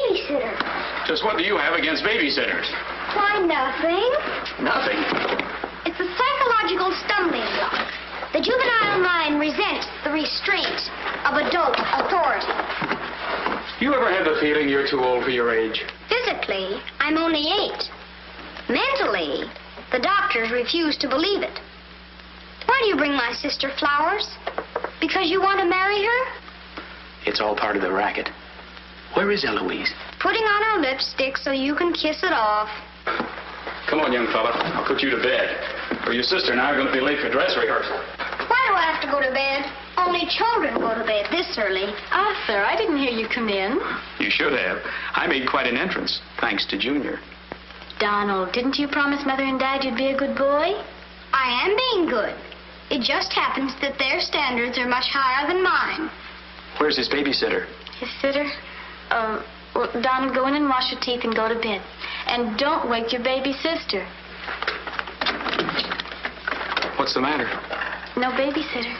babysitter. Just what do you have against babysitters? Why, nothing. Nothing. It's a psychological stumbling block. The juvenile mind resents the restraint of adult authority. You ever had the feeling you're too old for your age? Physically, I'm only 8. Mentally, the doctors refuse to believe it. Why do you bring my sister flowers? Because you want to marry her? It's all part of the racket. Where is Eloise? Putting on her lipstick so you can kiss it off. Come on, young fella. I'll put you to bed. Or your sister and I are going to be late for dress rehearsal. Why do I have to go to bed? Only children go to bed this early. Arthur, I didn't hear you come in. You should have. I made quite an entrance, thanks to Junior. Donald, didn't you promise Mother and Dad you'd be a good boy? I am being good. It just happens that their standards are much higher than mine. Where's his babysitter? His sitter? Well, Donald, go in and wash your teeth and go to bed. And don't wake your baby sister. What's the matter? No babysitter.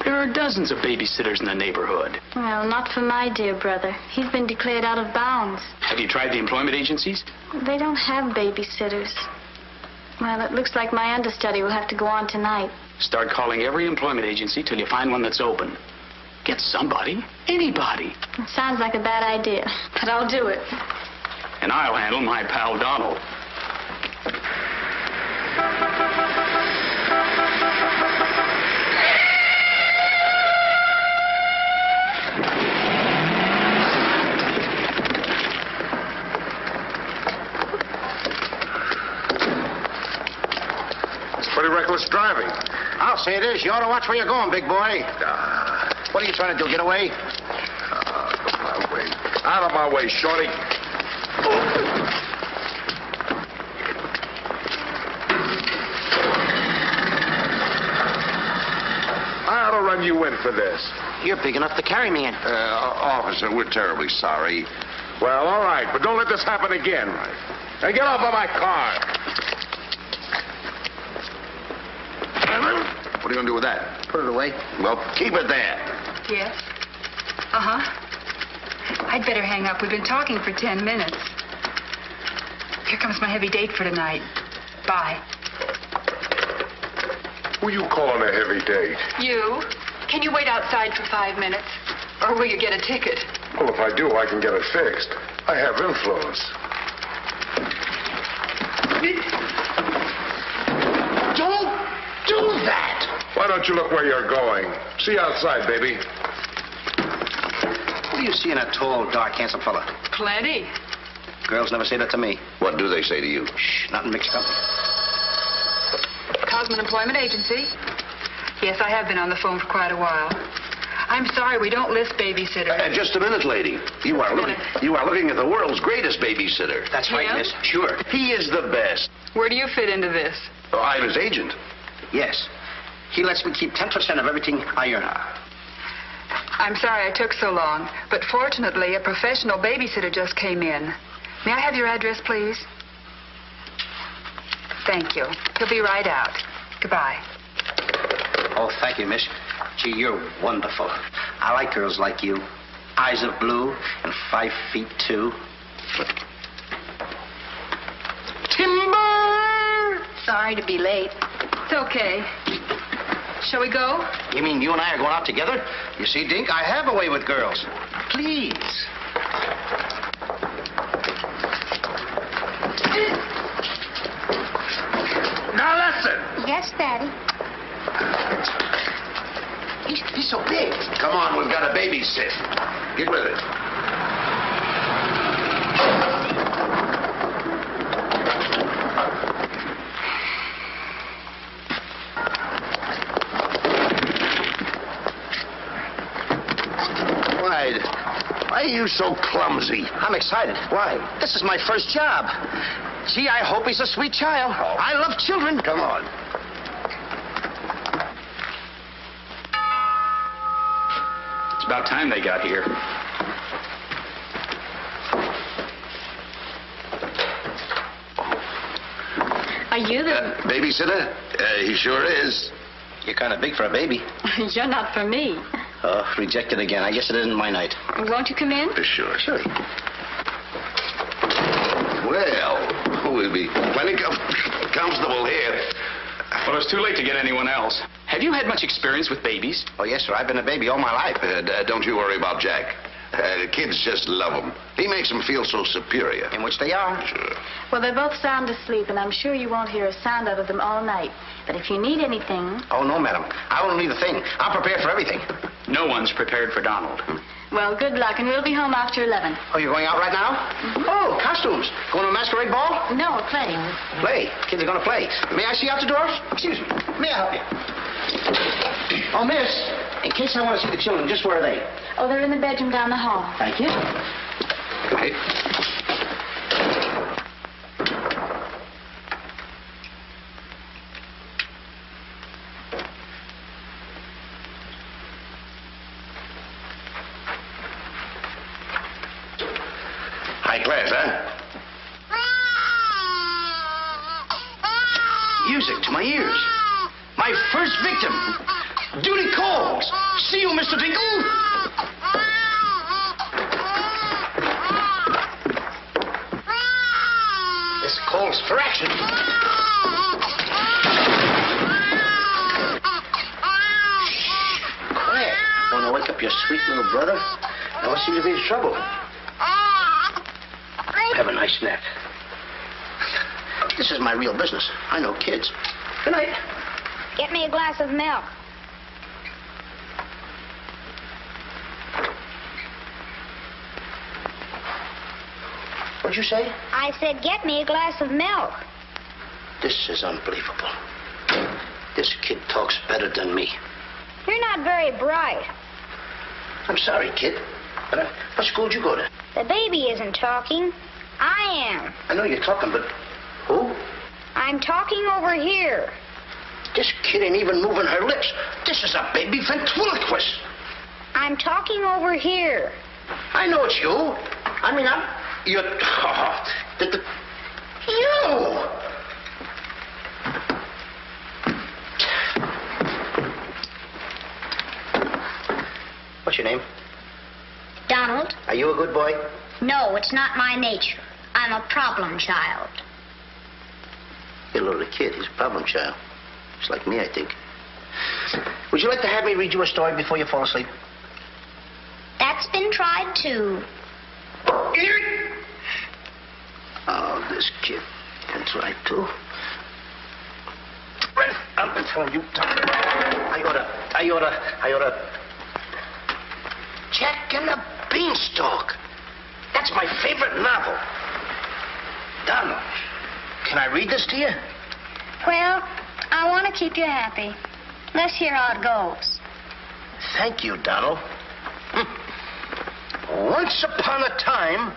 There are dozens of babysitters in the neighborhood. Well, not for my dear brother. He's been declared out of bounds. Have you tried the employment agencies? They don't have babysitters. Well, it looks like my understudy will have to go on tonight. Start calling every employment agency till you find one that's open. Get somebody. Anybody. It sounds like a bad idea, but I'll do it. And I'll handle my pal Donald. Pretty reckless driving. I'll say it is. You ought to watch where you're going, big boy. What are you trying to do, get away? Out of my way. Out of my way, shorty. I ought to run you in for this. You're big enough to carry me in. Officer, we're terribly sorry. Well, all right, but don't let this happen again. Now get off of my car. What are you going to do with that? Put it away. Well, keep it there. Yes? Uh-huh. I'd better hang up. We've been talking for 10 minutes. Here comes my heavy date for tonight. Bye. Who you calling a heavy date? You? Can you wait outside for 5 minutes? Or will you get a ticket? Well, if I do, I can get it fixed. I have influence. Don't do that! Why don't you look where you're going? See you outside, baby. What do you see in a tall, dark, handsome fella? Plenty. Girls never say that to me. What do they say to you? Shh, not in mixed company. Cosman Employment Agency. Yes, I have been on the phone for quite a while. I'm sorry, we don't list babysitters. Just a minute, lady. You are looking at the world's greatest babysitter. That's right, Yeah? miss. Sure. He is the best. Where do you fit into this? Oh, I'm his agent. Yes. He lets me keep 10% of everything I earn. I'm sorry I took so long, but fortunately, a professional babysitter just came in. May I have your address, please? Thank you. He'll be right out. Goodbye. Oh, thank you, miss. Gee, you're wonderful. I like girls like you. Eyes of blue and 5'2". Timber! Sorry to be late. It's okay. Shall we go? You mean you and I are going out together? You see, Dink, I have a way with girls. Please. Now listen. Yes, Daddy. He's so big. Come on, we've got to babysit. Get with it. Why are you so clumsy? I'm excited. Why? This is my first job. Gee, I hope he's a sweet child. Oh. I love children. Come on. It's about time they got here. Are you the... Babysitter? He sure is. You're kind of big for a baby. You're not for me. Oh, rejected again. I guess it isn't my night. Won't you come in? Sure. Sure. it's too late to get anyone else. Have you had much experience with babies? Oh, yes, sir. I've been a baby all my life. Don't you worry about Jack. Kids just love him. He makes them feel so superior. In which they are. Sure. Well, they're both sound asleep, and I'm sure you won't hear a sound out of them all night. But if you need anything... Oh, no, madam. I won't need a thing. I'm prepared for everything. No one's prepared for Donald. Well, good luck, and we'll be home after 11. Oh, you're going out right now? Mm-hmm. Oh, costumes. Going to a masquerade ball? No, we're playing. Play. Kids are going to play. May I see out the doors? Excuse me. May I help you? Oh, miss, in case I want to see the children, just where are they? Oh, they're in the bedroom down the hall. Thank you. Right. High class, huh? Music to my ears. My first victim. Duty calls. See you, Mr. Dingle. This calls for action. Quiet. Want to wake up your sweet little brother? Now, what seems to be the trouble? Have a nice nap. This is my real business. I know kids. Good night. Get me a glass of milk. What'd you say? I said, get me a glass of milk. This is unbelievable. This kid talks better than me. You're not very bright. I'm sorry, kid. But what school did you go to? The baby isn't talking. I am. I know you're talking, but who? I'm talking over here. This kid ain't even moving her lips. This is a baby ventriloquist. I'm talking over here. I know it's you. I mean, you're... You! What's your name? Donald? Are you a good boy? No, it's not my nature. I'm a problem child. You're a little kid. He's a problem child. Just like me, I think. Would you like to have me read you a story before you fall asleep? That's been tried, too. Oh, this kid. That's right, too. I'm telling you, I oughta... Jack and the Beanstalk. That's my favorite novel. Donald, can I read this to you? Well, I want to keep you happy. Let's hear how it goes. Thank you, Donald. Once upon a time...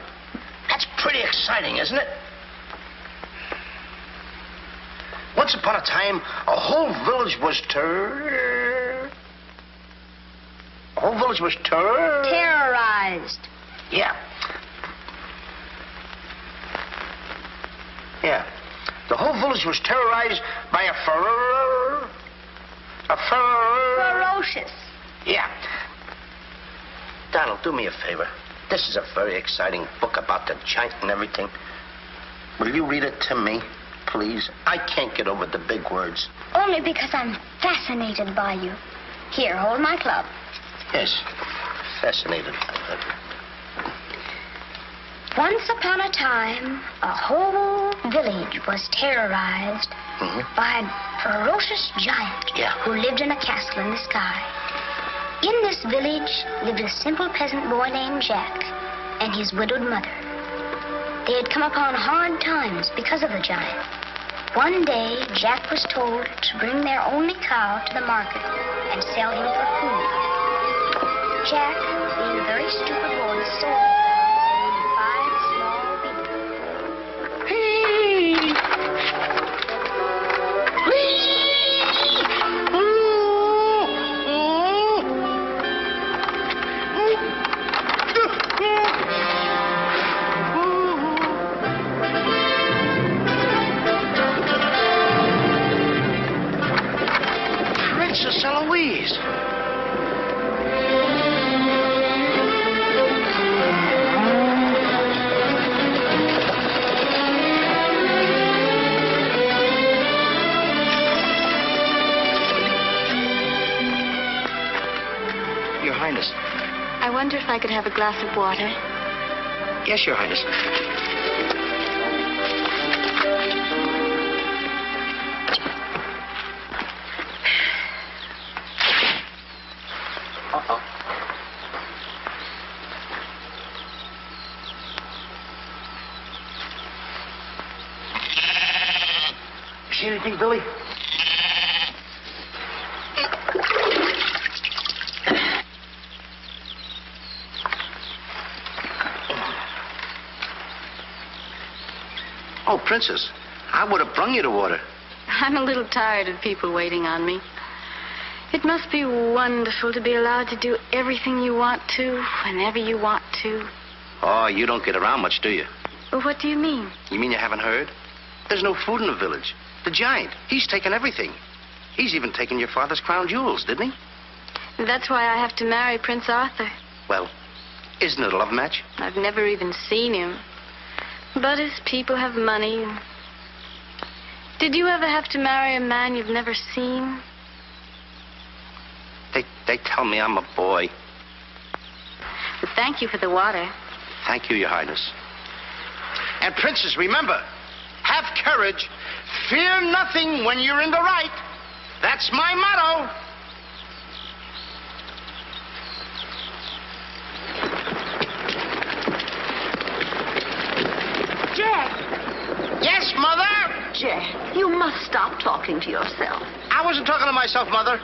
That's pretty exciting, isn't it? Once upon a time, a whole village was Terrorized. Yeah. Yeah. The whole village was terrorized by a Ferocious. Yeah. Donald, do me a favor. This is a very exciting book about the giant and everything. Will you read it to me, please? I can't get over the big words. Only because I'm fascinated by you. Here, hold my club. Yes, fascinated. Once upon a time, a whole village was terrorized by a ferocious giant who lived in a castle in the sky. In this village lived a simple peasant boy named Jack and his widowed mother. They had come upon hard times because of the giant. One day, Jack was told to bring their only cow to the market and sell him for food. Jack, being a very stupid boy, sold the cow and 5 small beans. Princess Eloise. if I could have a glass of water? Yes, Your Highness. Uh-oh. See anything, Billy? Oh, Princess, I would have brung you the water. I'm a little tired of people waiting on me. It must be wonderful to be allowed to do everything you want to, whenever you want to. Oh, you don't get around much, do you? Well, what do you mean? You mean you haven't heard? There's no food in the village. The giant, he's taken everything. He's even taken your father's crown jewels, didn't he? That's why I have to marry Prince Arthur. Well, isn't it a love match? I've never even seen him. But his people have money. Did you ever have to marry a man you've never seen? They tell me I'm a boy. But thank you for the water. Thank you, Your Highness. And, Princess, remember, have courage. Fear nothing when you're in the right. That's my motto. Jack! Yes, Mother? Jack, you must stop talking to yourself. I wasn't talking to myself, Mother.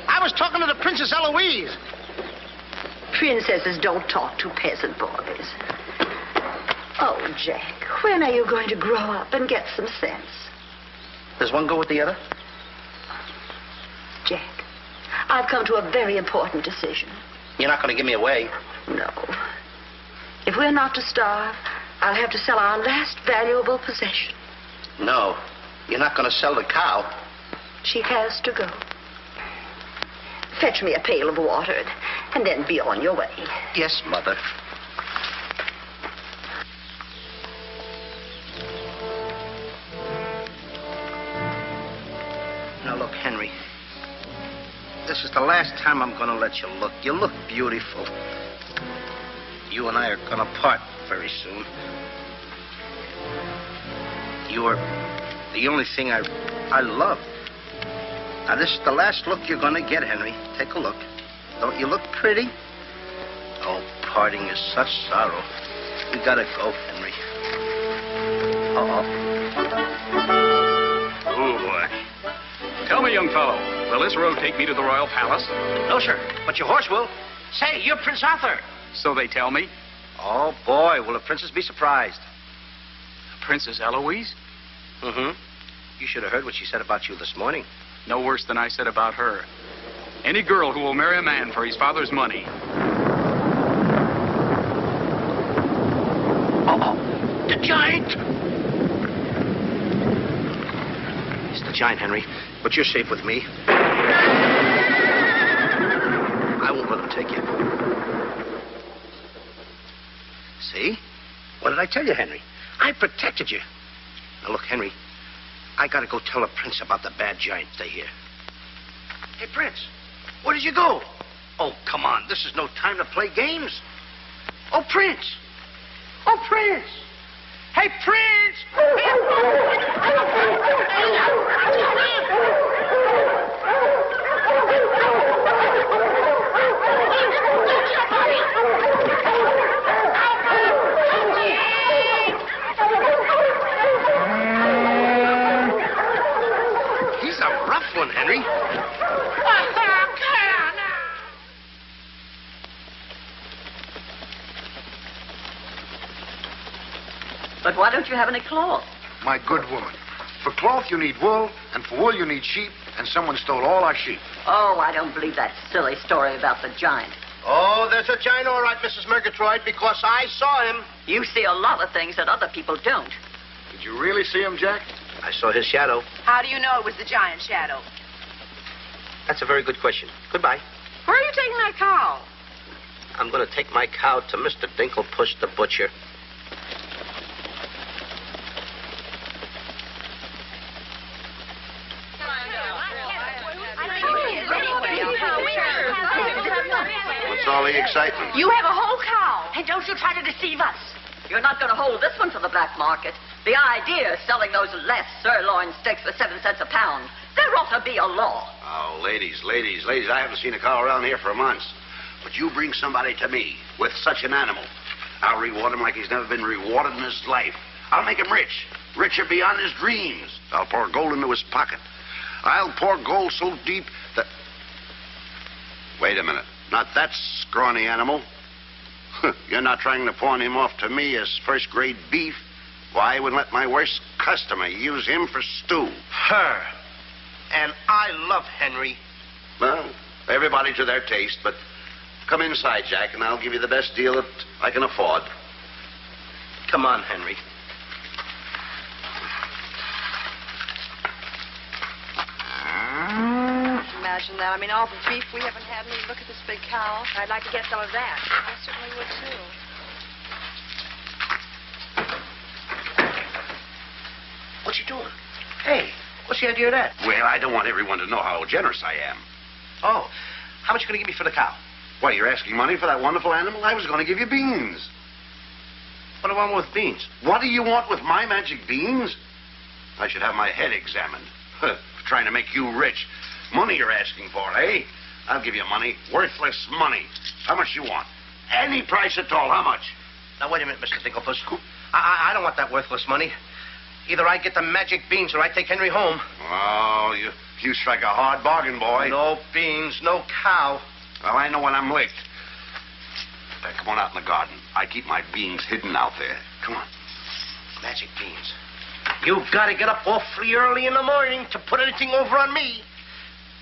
I was talking to the Princess Eloise. Princesses don't talk to peasant boys. Oh, Jack, when are you going to grow up and get some sense? Does one go with the other? Jack, I've come to a very important decision. You're not going to give me away. No. If we're not to starve, I'll have to sell our last valuable possession. No, you're not going to sell the cow. She has to go. Fetch me a pail of water, and then be on your way. Yes, Mother. Now, look, Henry. This is the last time I'm going to let you look. You look beautiful. You and I are going to part very soon. You are the only thing I love. Now, this is the last look you're going to get, Henry. Take a look. Don't you look pretty? Oh, parting is such sorrow. We gotta go, Henry. Uh-oh. Oh, boy. Tell me, young fellow, will this road take me to the royal palace? No, sir, but your horse will. Say, you're Prince Arthur. So they tell me. Oh, boy, will the princess be surprised. Princess Eloise? Mm-hmm. You should have heard what she said about you this morning. No worse than I said about her. Any girl who will marry a man for his father's money. Uh-oh. The giant! It's the giant, Henry. But you're safe with me. I won't let him take you. See? What did I tell you, Henry? I protected you. Now, look, Henry. I gotta go tell the prince about the bad giant they hear. Hey, Prince, where did you go? Oh, come on. This is no time to play games. Oh, Prince. Oh, Prince. Hey, Prince. He's a rough one, Henry. But why don't you have any cloth? My good woman, for cloth you need wool, and for wool you need sheep, and someone stole all our sheep. Oh, I don't believe that silly story about the giant. Oh, there's a giant, all right, Mrs. Murgatroyd, because I saw him. You see a lot of things that other people don't. Did you really see him, Jack? I saw his shadow. How do you know it was the giant shadow? That's a very good question. Goodbye. Where are you taking that cow? I'm going to take my cow to Mr. Dinklepush the butcher. What's all the excitement? You have a whole cow. And don't you try to deceive us. You're not going to hold this one for the black market. The idea of selling those less sirloin steaks for 7 cents a pound. There ought to be a law. Oh, ladies, I haven't seen a cow around here for months. But you bring somebody to me with such an animal, I'll reward him like he's never been rewarded in his life. I'll make him rich, richer beyond his dreams. I'll pour gold into his pocket. I'll pour gold so deep that... Wait a minute. Not that scrawny animal. You're not trying to pawn him off to me as first-grade beef. Why, I would let my worst customer use him for stew. Her. And I love Henry. Well, everybody to their taste, but come inside, Jack, and I'll give you the best deal that I can afford. Come on, Henry. Imagine that. I mean, all the beef we haven't had. And look at this big cow. I'd like to get some of that. I certainly would, too. What you doing? Hey, what's the idea of that? Well, I don't want everyone to know how generous I am. Oh, how much are you going to give me for the cow? Why, you're asking money for that wonderful animal? I was going to give you beans. What do I want with beans? What do you want with my magic beans? I should have my head examined. Trying to make you rich. Money you're asking for, eh? I'll give you money. Worthless money. How much you want? Any price at all. How much? Now, wait a minute, Mr. Dinklepuss. I don't want that worthless money. Either I get the magic beans or I take Henry home. Oh, you strike a hard bargain, boy. No beans, no cow. Well, I know when I'm licked. Now, come on out in the garden. I keep my beans hidden out there. Come on. Magic beans. You've got to get up awfully early in the morning to put anything over on me.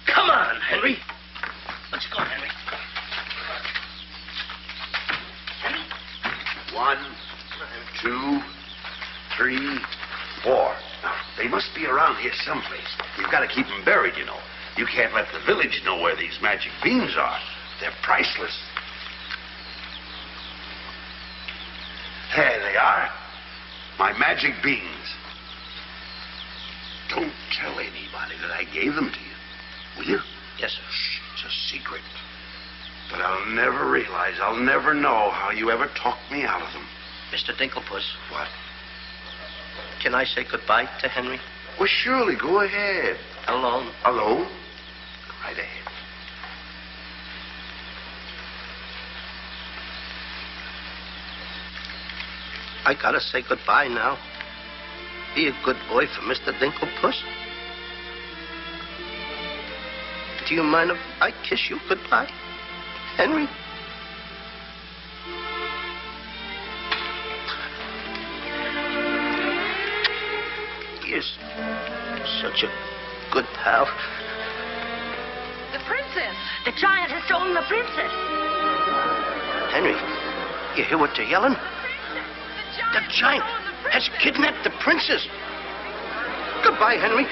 Come on, Henry. Let's go, Henry. Henry. 1, 2, 3, 4. Now, they must be around here someplace. You've got to keep them buried, you know. You can't let the village know where these magic beans are. They're priceless. There they are. My magic beans. Don't tell anybody that I gave them to you. Will you? Yes, sir. Shh, it's a secret. But I'll never realize, I'll never know how you ever talked me out of them. Mr. Dinklepuss. What? Can I say goodbye to Henry? Well, surely, go ahead. Alone? Alone? Go right ahead. I gotta say goodbye now. Be a good boy for Mr. Dinklepuss. Do you mind if I kiss you goodbye, Henry? You're such a good pal. The princess. The giant has stolen the princess. Henry, you hear what they're yelling? The giant has kidnapped the princess. Goodbye, Henry.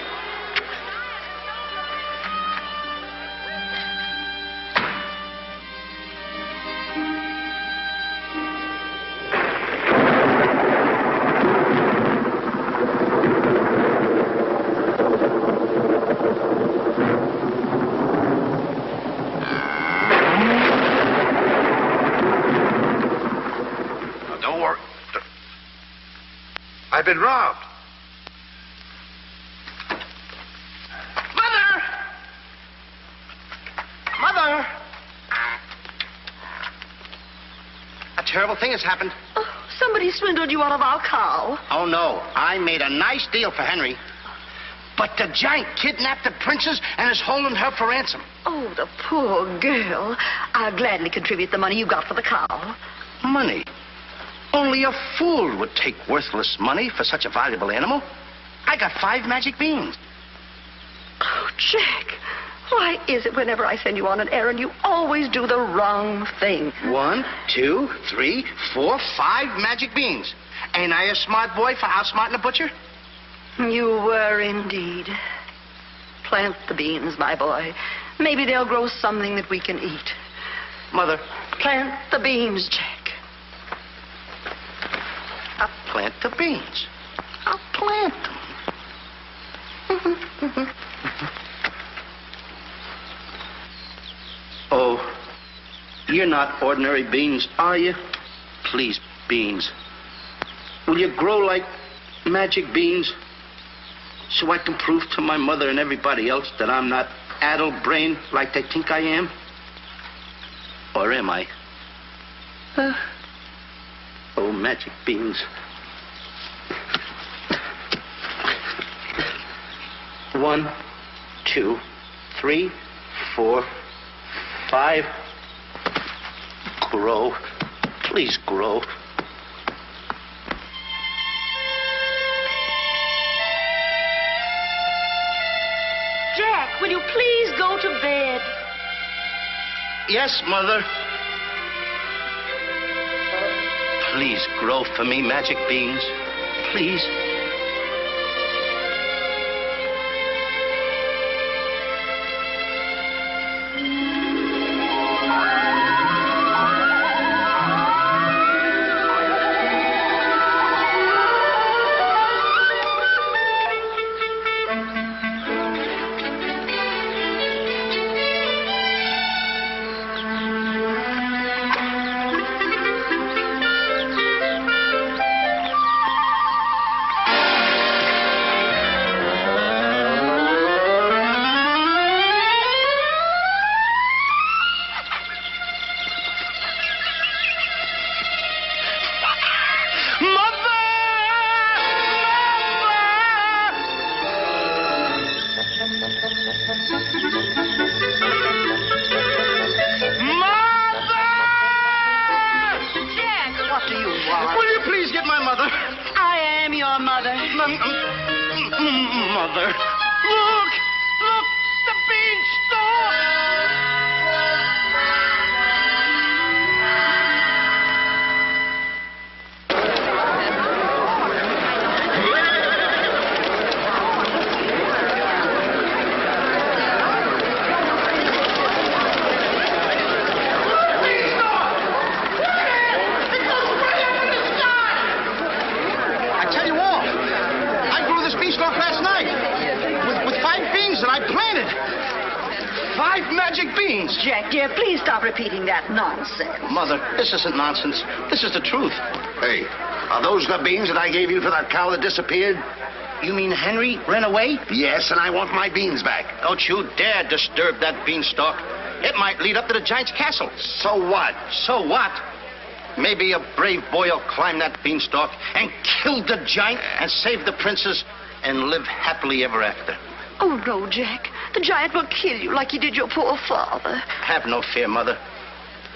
I've been robbed. Mother! Mother! A terrible thing has happened. Oh, somebody swindled you out of our cow. Oh, no. I made a nice deal for Henry. But the giant kidnapped the princess and is holding her for ransom. Oh, the poor girl. I'll gladly contribute the money you got for the cow. Money? Only a fool would take worthless money for such a valuable animal. I got 5 magic beans. Oh, Jack, why is it whenever I send you on an errand, you always do the wrong thing? 1, 2, 3, 4, 5 magic beans. Ain't I a smart boy for outsmarting the butcher? You were indeed. Plant the beans, my boy. Maybe they'll grow something that we can eat. Mother. Plant the beans, Jack. I'll plant the beans. I'll plant them. Oh, You're not ordinary beans, are you? Please, beans. Will you grow like magic beans so I can prove to my mother and everybody else that I'm not addle-brained like they think I am? Or am I? Oh, magic beans. 1, 2, 3, 4, 5. Grow. Please grow. Jack, will you please go to bed? Yes, Mother. Please grow for me, magic beans. Please. Mother, look! Look! The Bean Stalk! I tell you all, I grew this beanstalk last night with 5 beans that I planted. 5 magic beans. Jack, dear, please stop repeating that nonsense. Mother, this isn't nonsense. This is the truth. Hey, are those the beans that I gave you for that cow that disappeared? You mean Henry ran away? Yes, and I want my beans back. Don't you dare disturb that beanstalk. It might lead up to the giant's castle. So what? So what? Maybe a brave boy will climb that beanstalk and kill the giant and save the princess and live happily ever after. Oh, no, Jack. The giant will kill you like he did your poor father. Have no fear, Mother.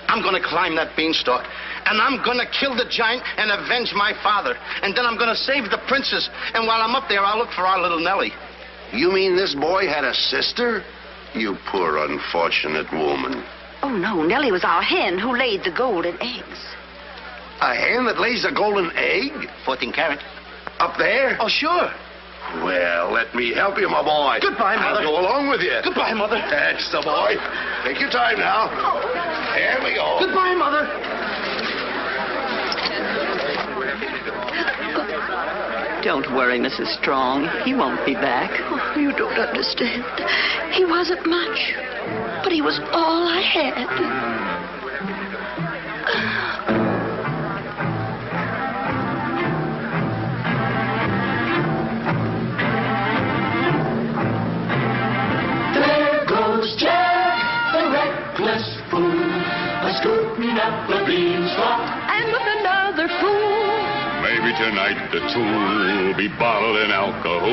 I'm going to climb that beanstalk, and I'm going to kill the giant and avenge my father. And then I'm going to save the princess. And while I'm up there, I'll look for our little Nellie. You mean this boy had a sister? You poor unfortunate woman. Oh, no. Nellie was our hen who laid the golden eggs. A hen that lays a golden egg? 14 carat. Up there? Oh, sure. Well, let me help you, my boy. Goodbye, Mother. I'll go along with you. Goodbye, Mother. That's the boy. Take your time now. There we go. Goodbye, Mother. Don't worry, Mrs. Strong. He won't be back. Oh, you don't understand. He wasn't much, but he was all I had. Jack, the reckless fool, a-scooting up the beanstalk, and with another fool. Maybe tonight the two will be bottling alcohol.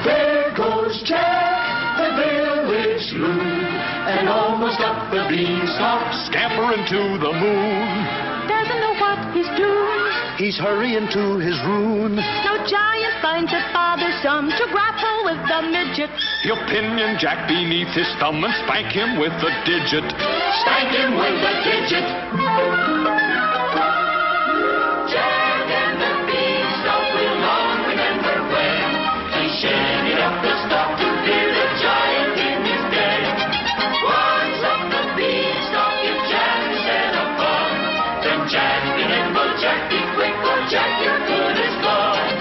There goes Jack, the village loon, and almost up the beanstalk, Scampering to the moon. doesn't know what he's doing. He's hurrying to his ruin. No giant finds it bothersome to grapple with the midget. He'll pinion Jack beneath his thumb and spank him with a digit. Spank him with a digit. Jack and the beanstalk will long remember when he shinnied up the stalk to hear the giant in his den. Once up the beanstalk, if Jack said a fun, then Jack be nimble, Jack be quick, or Jack your good is gone.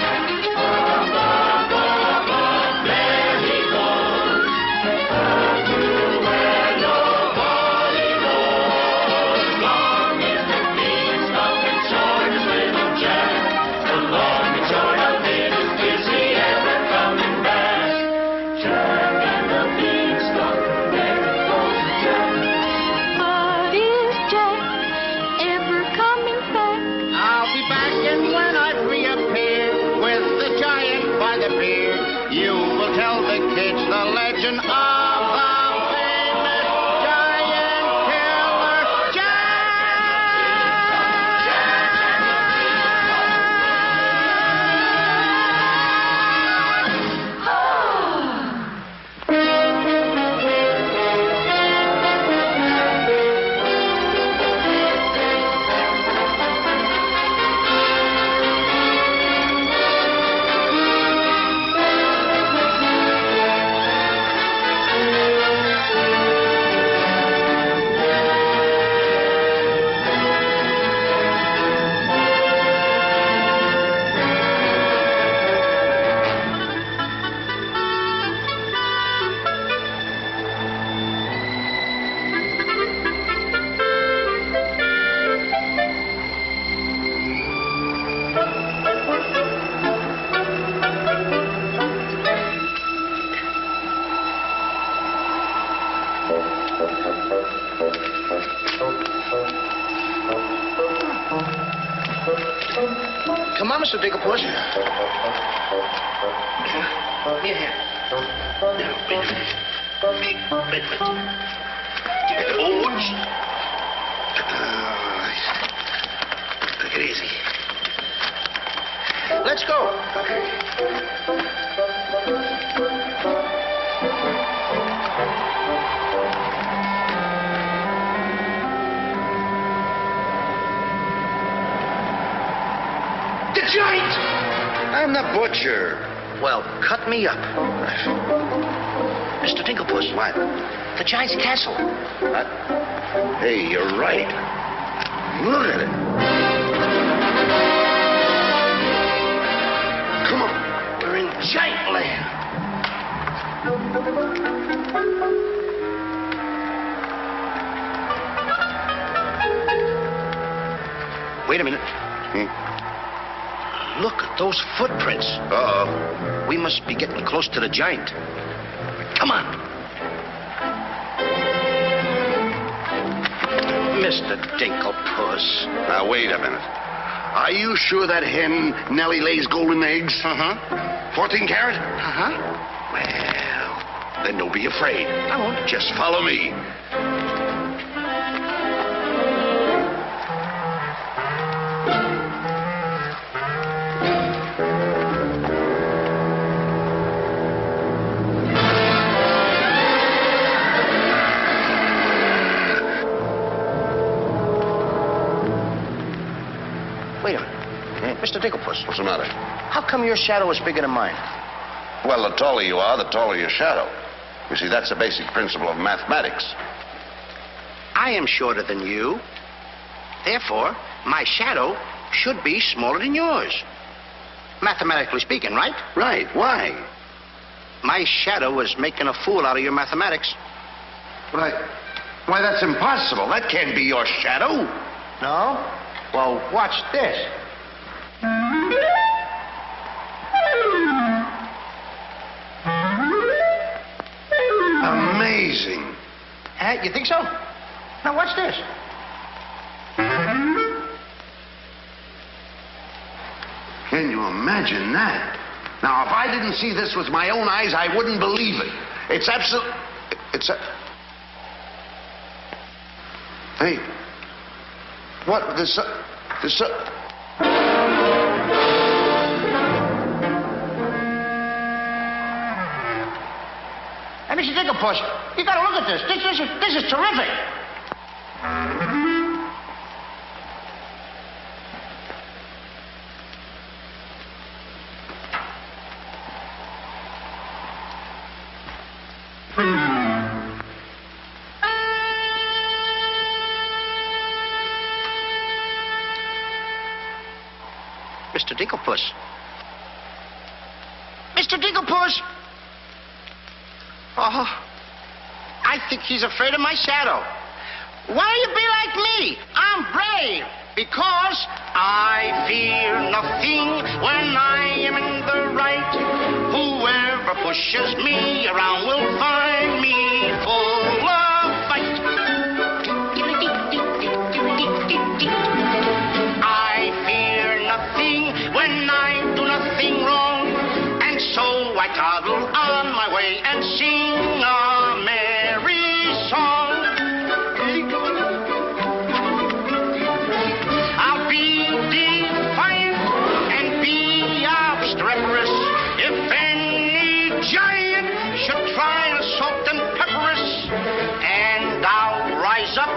Up, up, up, up, there he goes. Up to where nobody knows. appeared, you will tell the kids the legend of the famous giant killer Come on, Mr. Digglepuss. Here. Wait a minute. Oops. Take it easy. Let's go. The giant! I'm the butcher. Well, cut me up. Mr. Digglepuss. What? The giant's castle. What? Hey, you're right. Look at it. Come on. We're in giant land. Wait a minute. Look at those footprints. Uh-oh. We must be getting close to the giant. Come on. Mr. Dinklepuss. Now, wait a minute. Are you sure that hen Nellie lays golden eggs? Uh-huh. 14 carat? Uh-huh. Well, then don't be afraid. I won't. Just follow me. Wait a minute. Mr. Dinklepuss. What's the matter? How come your shadow is bigger than mine? Well, the taller you are, the taller your shadow. You see, that's the basic principle of mathematics. I am shorter than you. Therefore, my shadow should be smaller than yours. Mathematically speaking, right? Right. Why? My shadow is making a fool out of your mathematics. Why, that's impossible. That can't be your shadow. No? Well, watch this. Amazing. You think so? Now, watch this. Can you imagine that? Now, if I didn't see this with my own eyes, I wouldn't believe it. It's absolute... Hey. What? This... Hey, Mr. Digglepuss, you gotta look at this. This is terrific. Mr. Digglepuss. Mr. Digglepuss! Oh, I think he's afraid of my shadow. Why don't you be like me? I'm brave because I fear nothing when I am in the right. Whoever pushes me around will find me full of fight. I fear nothing when I do nothing wrong, and so I toddle on my way and sing a merry song. I'll be defiant and be obstreperous if any giant should try to salt and pepper us. And I'll rise up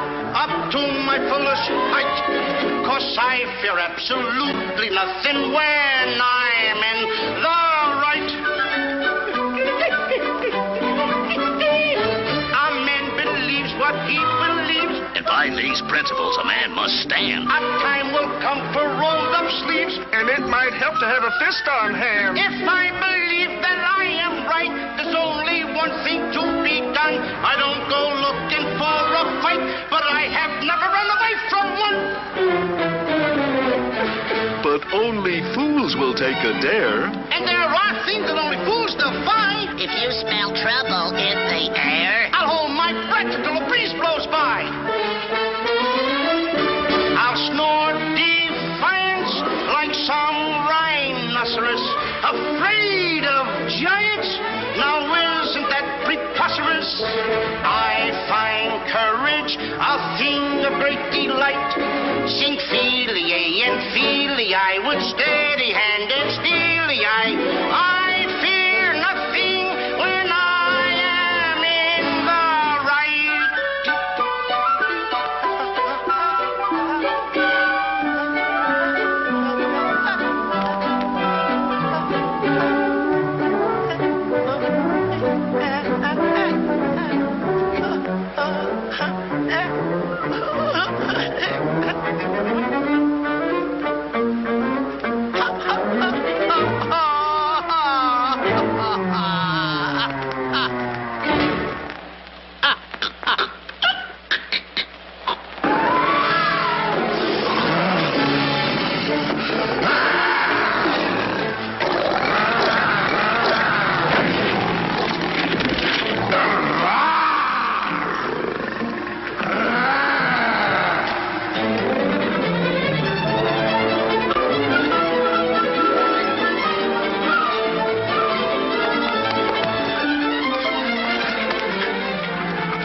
to my fullest height, 'cause I fear absolutely nothing when I'm in the right. A man believes what he believes, And by these principles, a man must stand. a time will come for rolled up sleeves, And it might help to have a fist on hand. if I believe that I am right. There's only one thing to be done. I don't go looking for a fight, but I have never run away from one. But only fools will take a dare. And there are things that only fools defy. If you smell trouble in the air, I'll hold my breath until a breeze blows by. I'll snore defiance like some rhinoceros, afraid of giants. Now isn't that preposterous? I find courage a thing of great delight. Sing Feely and Feely, I would steady-handed steely. I fear nothing when I am in the right.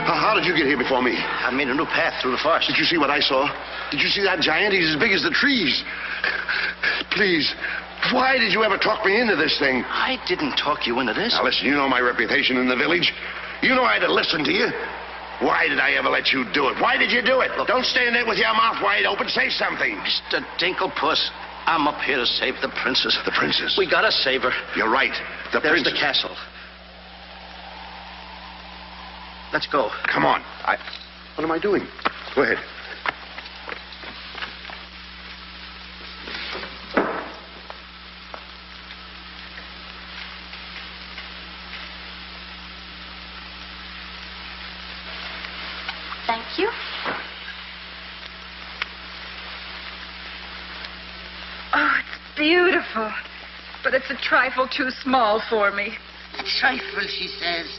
How did you get here before me? I made a new path through the forest. Did you see what I saw? Did you see that giant? He's as big as the trees. Please, why did you ever talk me into this thing? I didn't talk you into this. Now, listen, you know my reputation in the village. You know I'd have listened to you. Why did I ever let you do it? Why did you do it? Look, don't stand there with your mouth wide open. Say something. Mr. Dinklepuss, I'm up here to save the princess. The princess? We gotta save her. You're right. There's princess. the castle. Let's go. Come on. What am I doing? Go ahead. Thank you. Oh, it's beautiful. But it's a trifle too small for me. a trifle, she says.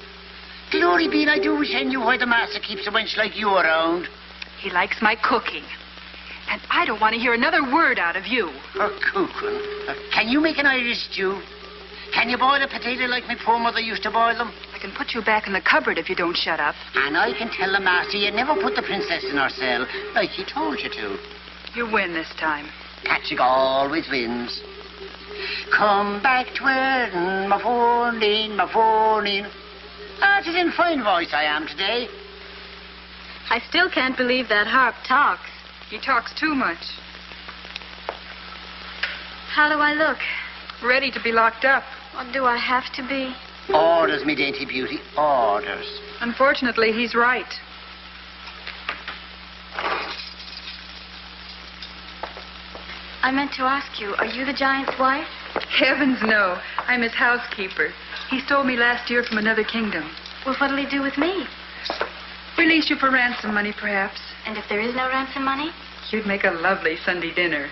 Glory be, I do wish I knew why the master keeps a wench like you around. He likes my cooking. And I don't want to hear another word out of you. Her cooking. Can you make an Irish stew? Can you boil a potato like my poor mother used to boil them? I can put you back in the cupboard if you don't shut up. And I can tell the master you never put the princess in her cell like he told you to. You win this time. Patrick always wins. Come back to where my phone. Ah, it is in fine voice I am today. I still can't believe that harp talks. He talks too much. How do I look? Ready to be locked up. Or do I have to be? Orders, me dainty beauty, orders. Unfortunately, he's right. I meant to ask you, are you the giant's wife? Heavens, no. I'm his housekeeper. He stole me last year from another kingdom. Well, what'll he do with me? Release you for ransom money, perhaps. And if there is no ransom money? You'd make a lovely Sunday dinner.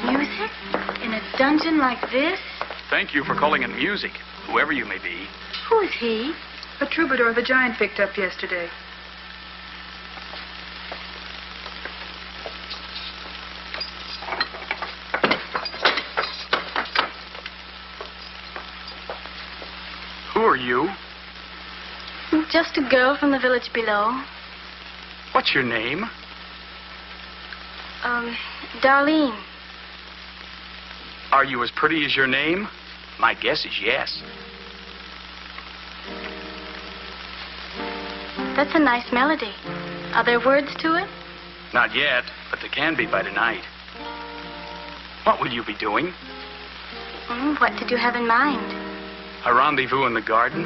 Music? In a dungeon like this? thank you for calling in music, whoever you may be. Who is he? A troubadour the giant picked up yesterday. Who are you? Just a girl from the village below. What's your name? Darlene. Are you as pretty as your name? My guess is yes. That's a nice melody. Are there words to it? Not yet, but there can be by tonight. What will you be doing? What did you have in mind? A rendezvous in the garden?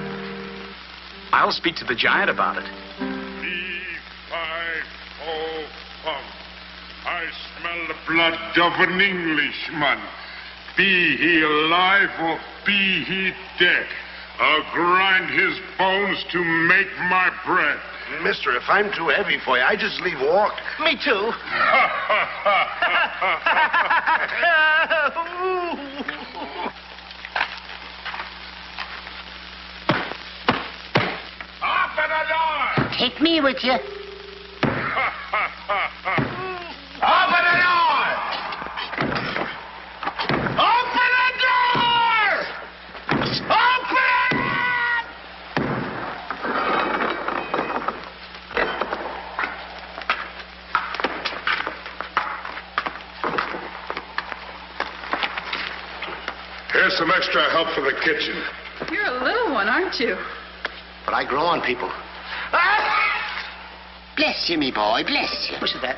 I'll speak to the giant about it. I smell the blood of an Englishman. Be he alive or be he dead, I'll grind his bones to make my bread. Mister, if I'm too heavy for you, I just leave walk. Me too. Open the door! Take me with you. Open the door! Open the door! Open it! Here's some extra help for the kitchen. You're a little one, aren't you? But I grow on people. Bless you, me boy, bless you. Who said that?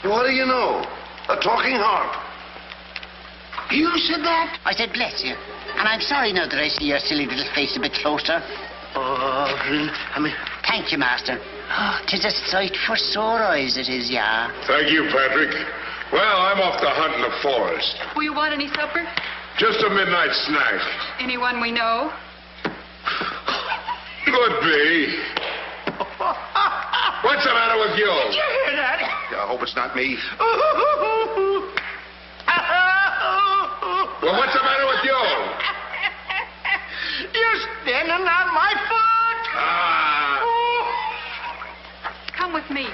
What do you know? A talking harp. You said that? I said bless you. And I'm sorry now that I see your silly little face a bit closer. Thank you, master. Oh, 'tis a sight for sore eyes, it is, yeah. Thank you, Patrick. Well, I'm off to hunt in the forest. Will you want any supper? Just a midnight snack. Anyone we know? Could be. What's the matter with you? Did you hear that? I hope it's not me. Well, what's the matter with you? You're standing on my foot. Come with me.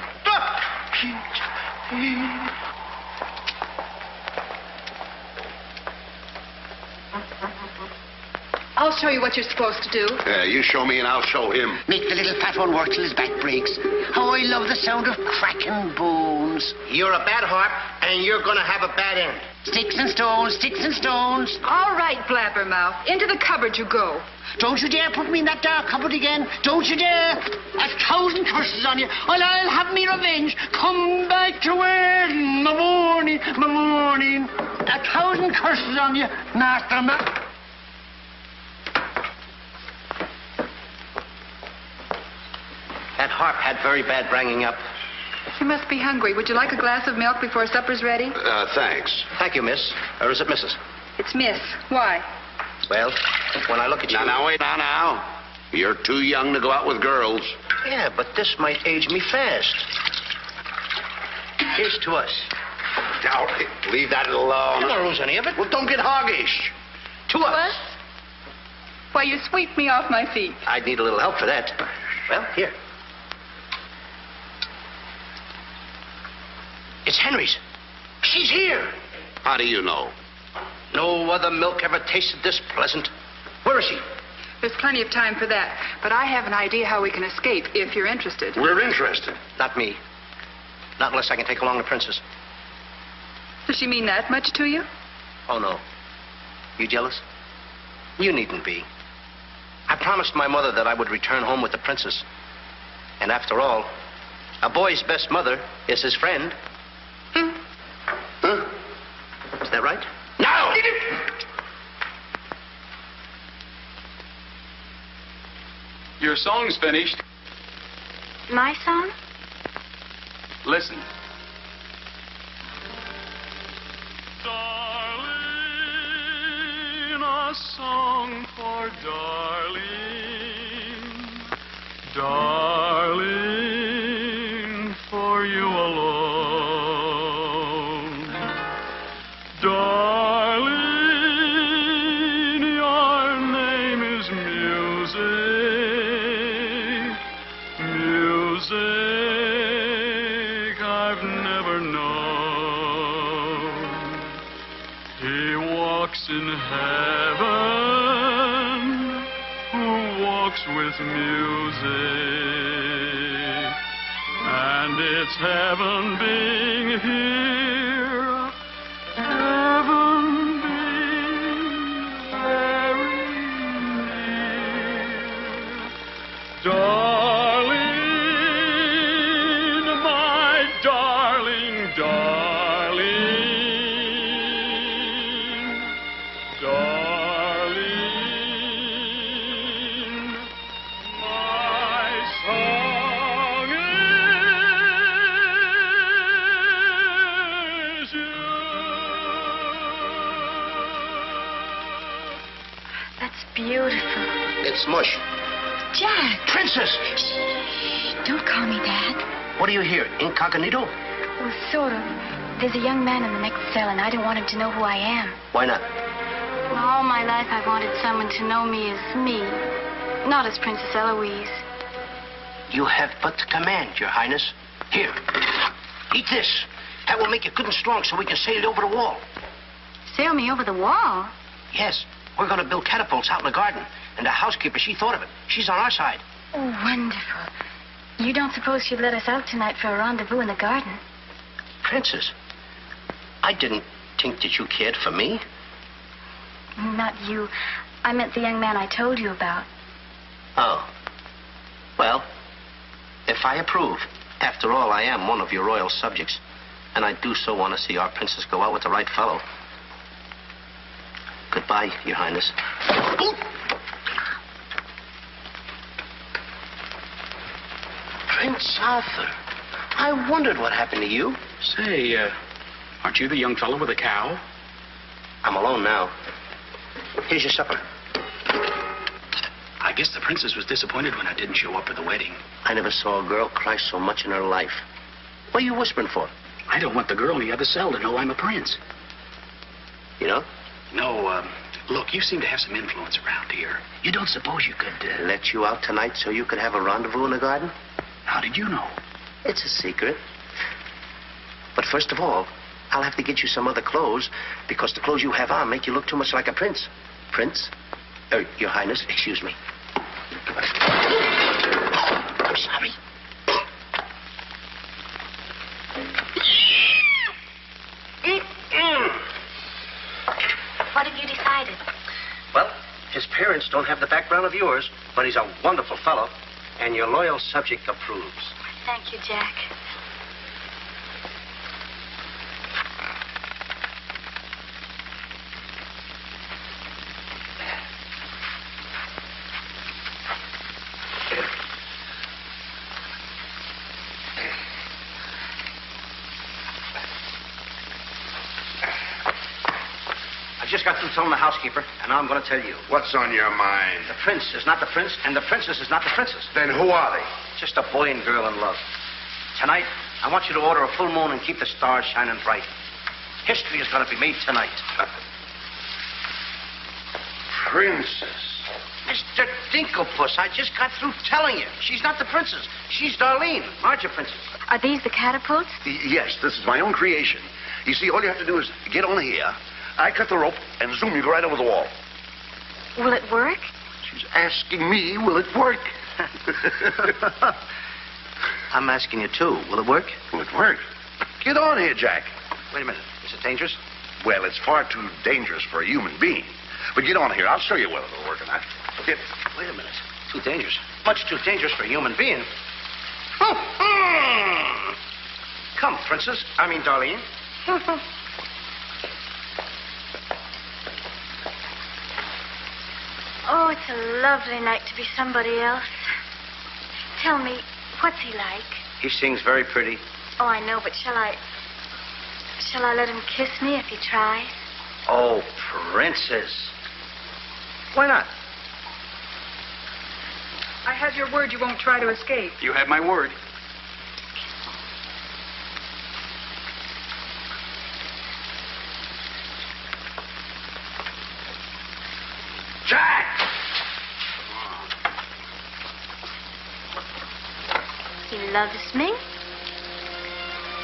I'll show you what you're supposed to do. Yeah, you show me and I'll show him. Make the little fat one work till his back breaks. How I love the sound of cracking bones. You're a bad harp, and you're going to have a bad end. Sticks and stones, sticks and stones. All right, blabbermouth. Into the cupboard you go. Don't you dare put me in that dark cupboard again. Don't you dare. 1,000 curses on you. I'll have me revenge. Come back to where in the morning, 1,000 curses on you, Master Ma. That harp had very bad bringing up. You must be hungry. Would you like a glass of milk before supper's ready? Thanks. Thank you, miss. Or is it Mrs.? It's Miss. Why? Well, when I look at you... Now, wait, now. You're too young to go out with girls. Yeah, but this might age me fast. Here's to us. Now, leave that alone. You don't lose any of it. Well, don't get hoggish. To us. Why, you sweep me off my feet. I'd need a little help for that. Well, here. It's Henry's. She's here. How do you know? No other milk ever tasted this pleasant. Where is she? There's plenty of time for that. But I have an idea how we can escape, if you're interested. We're interested. Not me. Not unless I can take along the princess. Does she mean that much to you? Oh, no. You jealous? You needn't be. I promised my mother that I would return home with the princess. And after all, a boy's best mother is his friend. Huh? Is that right? No! Your song's finished. My song? Listen. Darling, a song for darling. Darling, for you alone. Darling, heaven who walks with music, and it's heaven being here, heaven being very near. Darling, my darling, darling, darling, my song is you. That's beautiful. It's mush. Jack! Princess! Shh, don't call me Dad. What do you hear? Incognito? Well, sort of. There's a young man in the next cell, and I don't want him to know who I am. Why not? Well, all my life I've wanted someone to know me as me, not as Princess Eloise. You have but to command, Your Highness. Here, eat this. That will make you good and strong so we can sail you over the wall. Sail me over the wall? Yes, we're going to build catapults out in the garden. And the housekeeper, she thought of it. She's on our side. Oh, wonderful. You don't suppose she'd let us out tonight for a rendezvous in the garden? Princess, I didn't think that you cared for me. Not you. I meant the young man I told you about. Oh. Well, if I approve, after all, I am one of your royal subjects, and I do so want to see our princess go out with the right fellow. Goodbye, Your Highness. Ooh. Prince Arthur, I wondered what happened to you. Say, aren't you the young fellow with the cow? I'm alone now. Here's your supper. I guess the princess was disappointed when I didn't show up at the wedding. I never saw a girl cry so much in her life. What are you whispering for? I don't want the girl in the other cell to know I'm a prince. You know? No, look, you seem to have some influence around here. You don't suppose you could... Let you out tonight so you could have a rendezvous in the garden? How did you know? It's a secret. But first of all, I'll have to get you some other clothes, because the clothes you have on make you look too much like a prince. Prince? Your Highness, excuse me. I'm sorry. What have you decided? Well, his parents don't have the background of yours, but he's a wonderful fellow, and your loyal subject approves. Thank you, Jack. I just got through telling the housekeeper, and now I'm going to tell you. What's on your mind? The prince is not the prince, and the princess is not the princess. Then who are they? Just a boy and girl in love. Tonight, I want you to order a full moon and keep the stars shining bright. History is going to be made tonight. Princess. Mr. Dinklepuss, I just got through telling you. She's not the princess. She's Darlene. Aren't you, princess? Are these the catapults? Yes, this is my own creation. You see, all you have to do is get on here. I cut the rope and zoom you right over the wall. Will it work? She's asking me, will it work? I'm asking you, too. Will it work? Will it work? Get on here, Jack. Wait a minute. Is it dangerous? Well, it's far too dangerous for a human being. But get on here. I'll show you whether it'll work or not. Wait a minute. Too dangerous. Much too dangerous for a human being. Come, princess. I mean, Darlene. Oh, it's a lovely night to be somebody else. Tell me, what's he like? He sings very pretty. Oh, I know, but shall I let him kiss me if he tries? Oh, princess. Why not? I have your word you won't try to escape. You have my word. Jack! He loves me.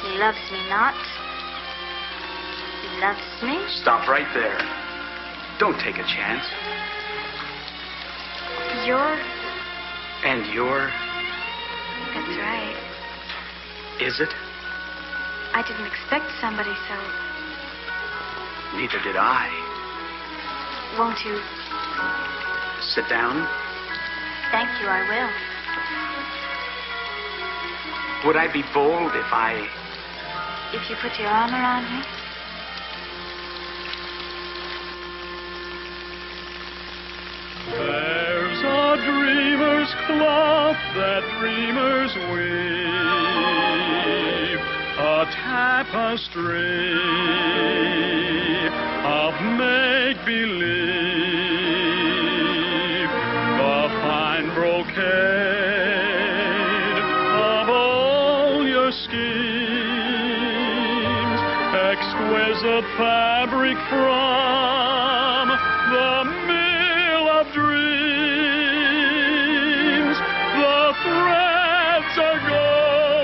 He loves me not. He loves me. Stop right there. Don't take a chance. You're... And you're... That's right. Is it? I didn't expect somebody so... Neither did I. Won't you? Sit down. Thank you, I will. Would I be bold if I... If you put your arm around me? There's a dreamer's cloth that dreamers weave, a tapestry of make-believe, the fine brocade of all your schemes, exquisite fabric from the mill of dreams. The threads are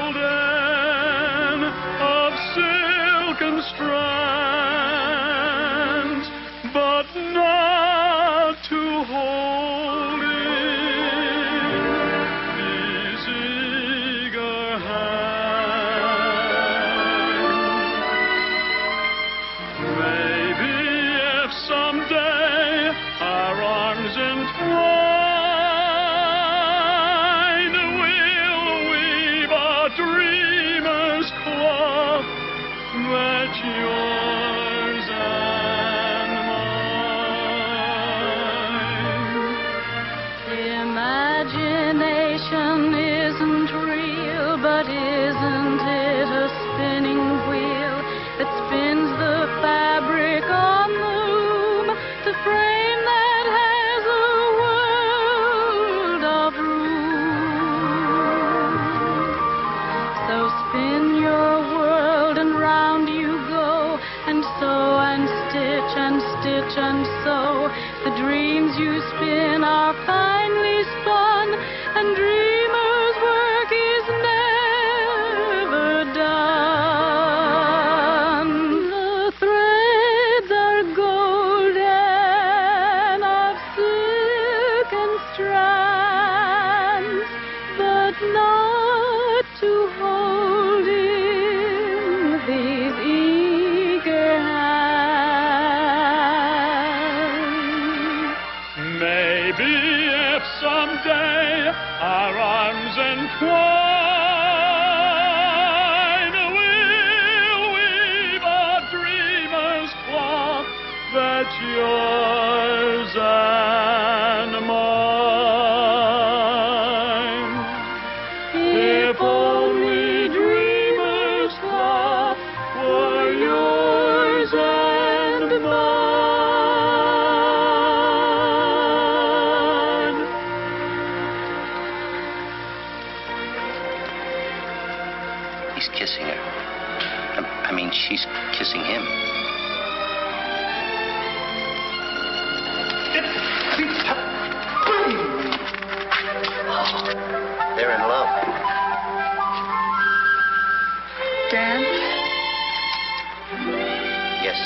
golden, of silken strands, but not to hold in these eager hands. Maybe if someday our arms entwine, we'll weave a dreamer's cloth that's yours and mine. Imagination isn't real, but isn't it a spinning wheel that spins the fabric on the loom, the frame that has a world of room? So spin your world and round you go, and sew and stitch and stitch and sew. The dreams you spin are finely spun, and dreamers' work is never done. The threads are golden, of silken strands, but not to hold in these eager hands. Maybe if someday our arms entwine, we'll weave a dreamer's cloth that's yours and mine. If only dreamer's cloth were yours and mine. He's kissing her. I mean, she's kissing him. They're in love. Dan? Yes.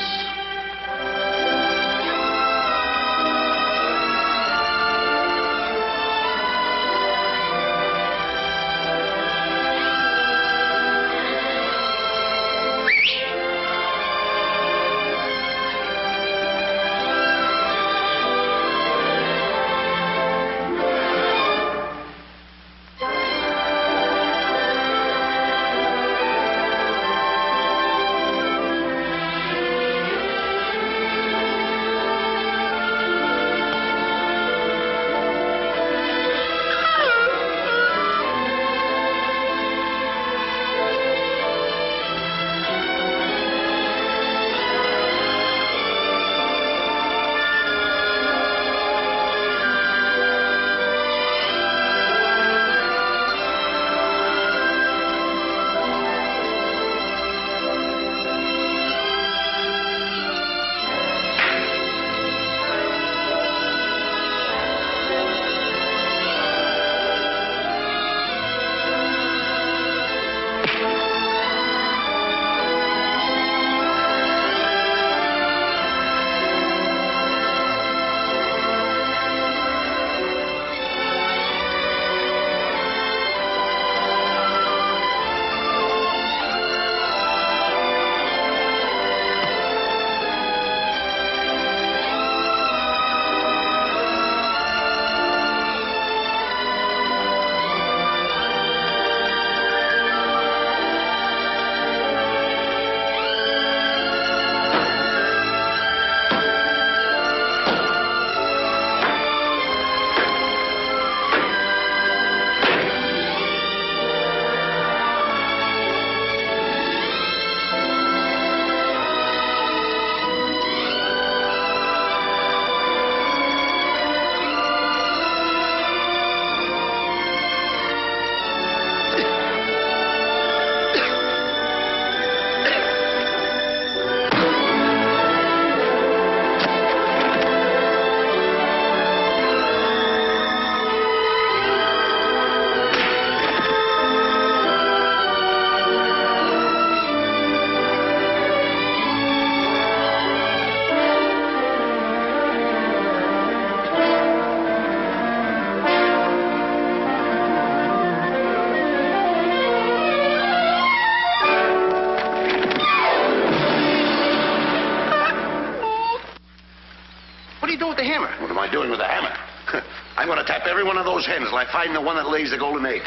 What are you doing with the hammer? What am I doing with the hammer? I'm going to tap every one of those hens till I find the one that lays the golden egg.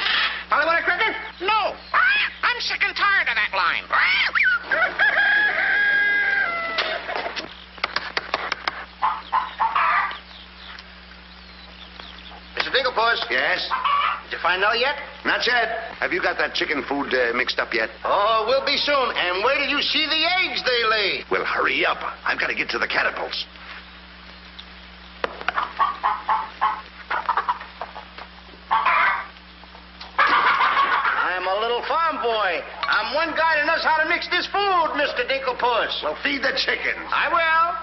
Hollywood Cricket? No. I'm sick and tired of that line. Mr. Dinklepuss? Yes? Did you find out yet? Not yet. Have you got that chicken food mixed up yet? Oh, we'll be soon. And where did you see the eggs they lay? Well, hurry up. I've got to get to the catapults. I'm a little farm boy. I'm one guy that knows how to mix this food, Mr. Dinklepuss. Well, feed the chickens. I will.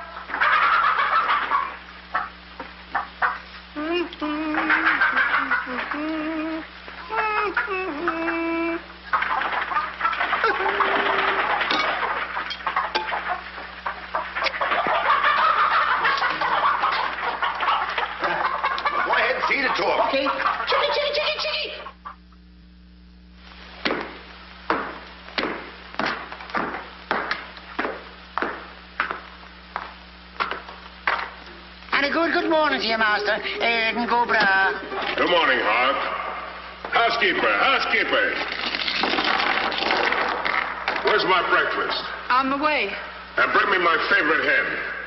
Go ahead and feed it to them. Okay. Chickie, chickie, chickie, chickie. And a good morning to you, Master. And go bra. Good morning, Hart. Housekeeper. Where's my breakfast? On the way. And bring me my favorite hen.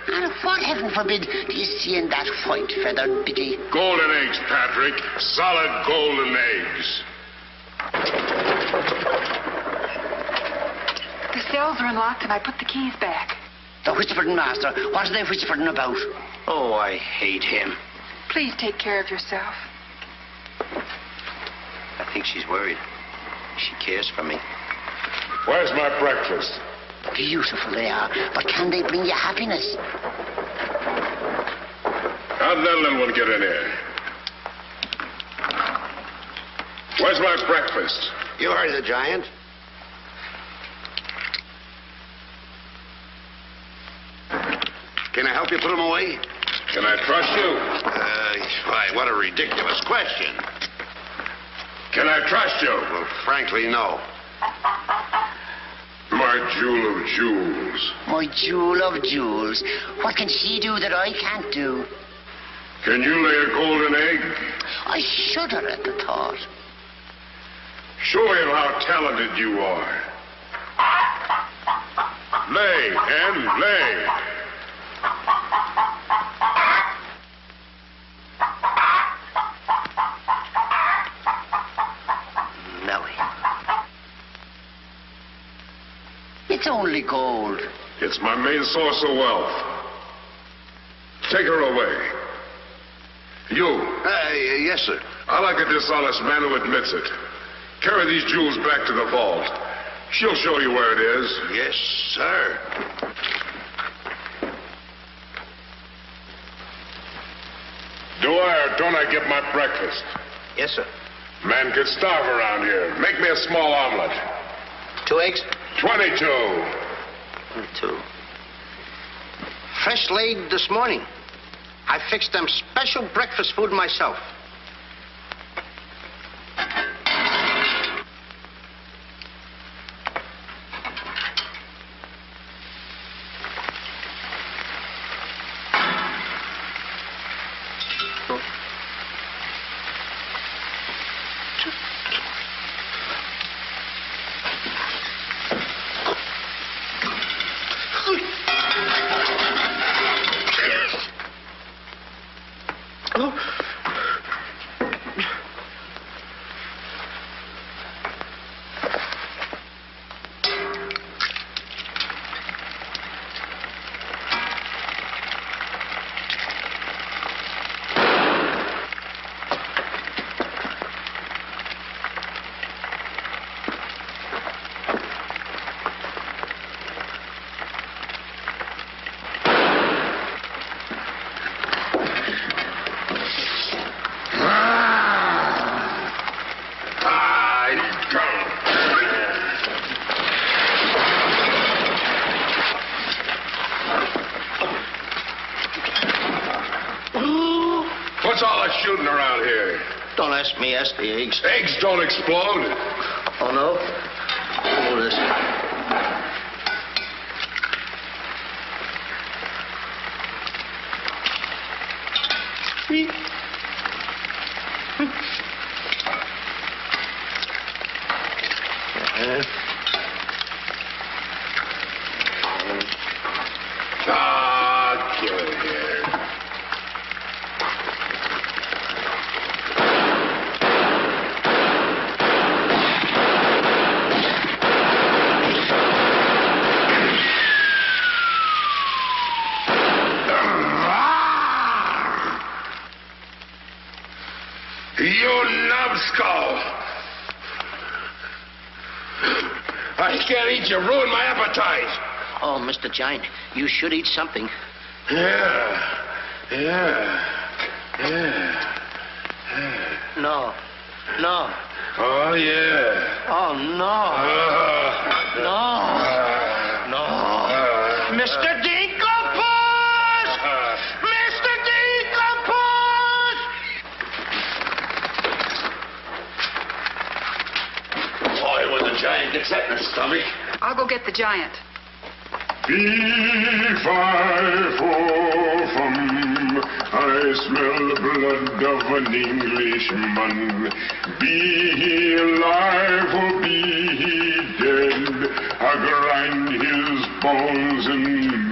And what, heaven forbid, do you see in that white feathered biddy? Golden eggs, Patrick. Solid golden eggs. The cells are unlocked and I put the keys back. The whispering, Master. What are they whispering about? Oh, I hate him. Please take care of yourself. I think she's worried. She cares for me. Where's my breakfast? Beautiful they are, but can they bring you happiness? How did that little one get in here? Where's my breakfast? You heard the giant. Can I help you put them away? Can I trust you? Why, what a ridiculous question. Can I trust you? Well, frankly, no. My jewel of jewels. My jewel of jewels. What can she do that I can't do? Can you lay a golden egg? I shudder at the thought. Show him how talented you are. Lay, hen, lay. Nellie. It's only gold. It's my main source of wealth. Take her away. You. Yes, sir. I like a dishonest man who admits it. Carry these jewels back to the vault. She'll show you where it is. Yes, sir. Do I or don't I get my breakfast? Yes, sir. Man could starve around here. Make me a small omelet. 2 eggs? 22. 22. Fresh laid this morning. I fixed them special breakfast food myself. What's all that shooting around here? Don't ask me, ask the eggs. Eggs don't explode. Oh, no? Oh, this. Kill it here. You numbskull! I can't eat you. Ruin my appetite. Oh, Mr. Giant, you should eat something. Yeah. No. No. Oh, yeah. Oh, no. No. Mr. Dinklebus! Mr. Dinklebus! Boy, when the giant gets that in his stomach. I'll go get the giant. Fee-fi-fo-fum, I smell the blood of an Englishman. Be he alive or be he dead, I grind his bones and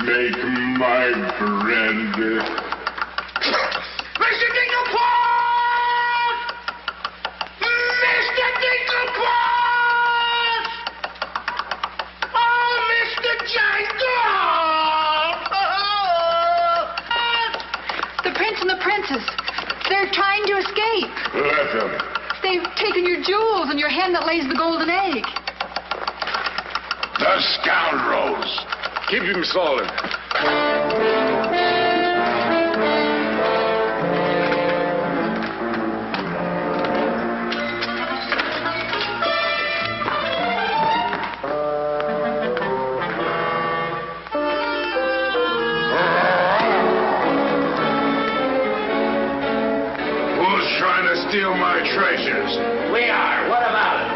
make my bread. Mr. Dinklebus! Mr. Dinklebus! Oh, Mr. Giant! The prince and the princess. They're trying to escape. Let them. They've taken your jewels and your hen that lays the golden egg. The scoundrels! Keep him solid. Steal my treasures. We are. What about it?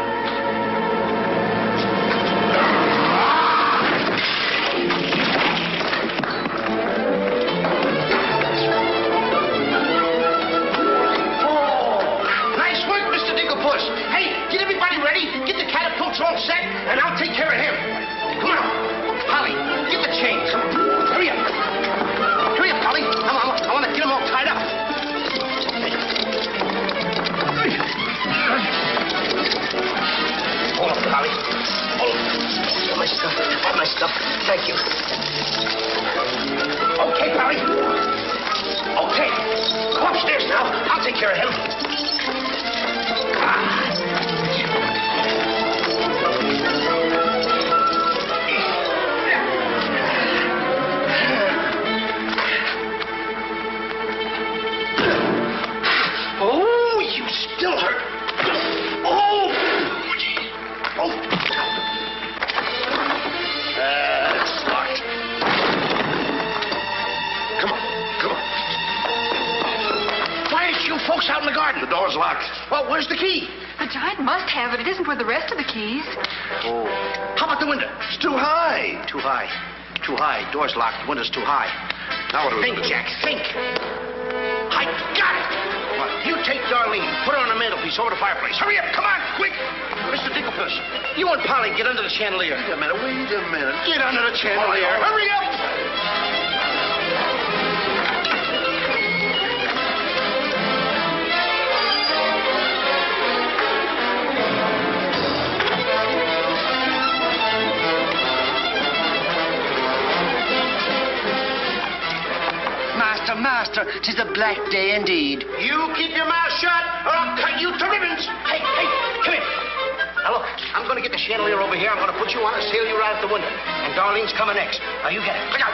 Oh, nice work, Mr. Dinklebus. Hey, get everybody ready. Get the catapults all set, and I'll take care of him. Come on. Polly, get the chain. Come on. Hurry up. Hurry up, Polly. I want to get them all tied up. Hold on, Polly. Hold on. All my stuff. All my stuff. Thank you. Okay, Polly. Okay. Go upstairs now. I'll take care of him. Oh, you still hurt. It's locked. Come on. Why aren't you folks out in the garden? The door's locked. Well, where's the key? The giant must have it. It isn't where the rest of the keys. Oh. How about the window? It's too high. Too high. Too high. Door's locked. Window's too high. Now what do we Think, do? Jack. Think. I got it. What? You take Darlene. Put her on the mantelpiece over the fireplace. Hurry up. Come on. Quick. Mr. Dinklebus, you and Polly get under the chandelier. Wait a minute. Get under the chandelier. Hurry up. Master, 'tis a black day indeed. You keep your mouth shut, or I'll cut you to ribbons. Hey, come here. Now, look, I'm going to get the chandelier over here. I'm going to put you on and sail you right out the window. And Darlene's coming next. Now, you get it. Look out.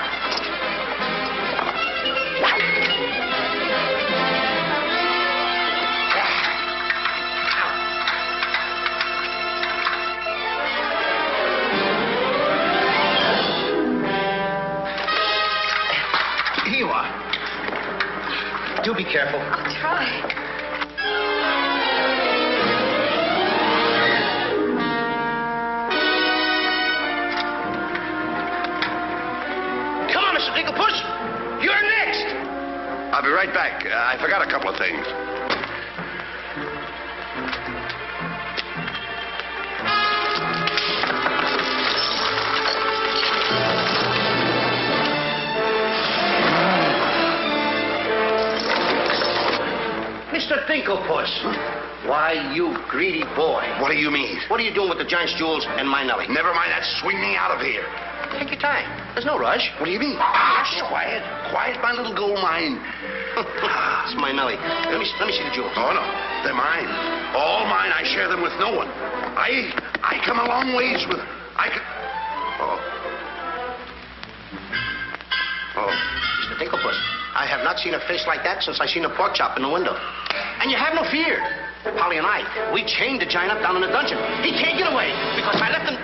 Here you are. Do be careful. I'll try. Come on, Mr. Dinklebus. You're next. I'll be right back. I forgot a couple of things. Mr. Dinklepuss. Why, you greedy boy. What do you mean? What are you doing with the giant's jewels and my Nellie? Never mind that. Swing me out of here. Take your time. There's no rush. What do you mean? Quiet. Quiet, my little gold mine. It's my Nellie. Let me see the jewels. Oh, no. They're mine. All mine. I share them with no one. I come a long ways with... Oh, Mr. Dinklepuss, I have not seen a face like that since I seen a pork chop in the window. And you have no fear. Polly and I, we chained the giant up down in the dungeon. He can't get away because I left him...